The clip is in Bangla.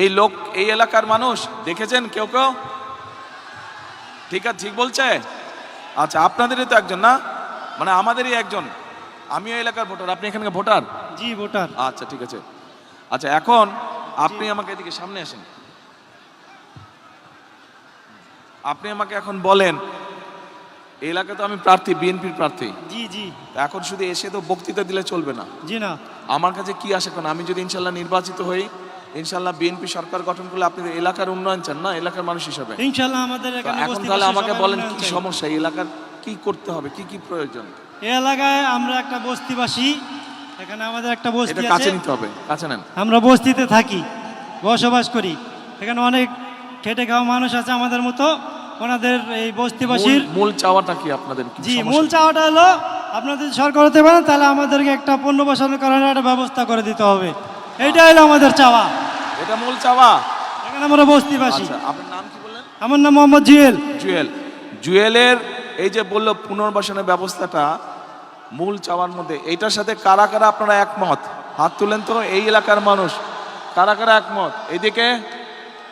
এই লোক এই এলাকার মানুষ দেখেছেন কেউ কেউ? ঠিক আছে, ঠিক বলছে? আচ্ছা, আপনাদেরই তো একজন, না মানে আমাদেরই একজন। আমিও এলাকার ভোটার, আপনি এখানকার ভোটার? জি ভোটার। আচ্ছা ঠিক আছে। আচ্ছা, এখন আপনি আমাকে এদিকে সামনে আসেন। আপনি আমাকে এখন বলেন, এই এলাকায় তো আমি প্রার্থী, বিএনপির প্রার্থী। জি জি। এখন শুধু এসে তো বক্তৃতা দিলে চলবে না। জি না। আমার কাছে কি আসে, কারণ আমি যদি ইনশাল্লাহ নির্বাচিত হই, ইনশাল্লাহ বিএনপি সরকার গঠন করলে আপনি এলাকার উন্নয়ন চান না, এলাকার মানুষ হিসাবে। ইনশাআল্লাহ আমাদের তো এখানে এখন তাহলে আমাকে বলেন কি সমস্যা, এই এলাকার কি করতে হবে, কি কি প্রয়োজন? এই এলাকায় আমরা একটা বস্তিবাসী, এখানে আমাদের একটা বস্তি এটা আছে। কাছে নিতে হবে, কাছে নেন। আমরা বস্তিতে থাকি, বসবাস করি। এখানে অনেক খেটে খাওয়া মানুষ আছে আমাদের মতো। ওনাদের এই বস্তিবাসীর মূল চাওয়াটা কি আপনাদের? কি জি সমস্যা? মূল চাওয়াটা হলো, আপনাদের সরকার হতে পারেন তাহলে আমাদেরকে একটা পণ্য বসানোর কারণে একটা ব্যবস্থা করে দিতে হবে। এইটাই হলো আমাদের চাওয়া। এটা মূল চাওয়া। এখানে আমরা বস্তিবাসী। আচ্ছা, আপনার নাম কি বললেন? আমার নাম মোহাম্মদ জুয়েল। জুয়েল। জুয়েলের এই যে বললো পুনর্বাসনের ব্যবস্থাটা মূল চাওয়ার মধ্যে, এইটার সাথে কারা কারা আপনারা একমত? হাত তুলেন তো, এই এলাকার মানুষ কারা কারা একমত? এইদিকে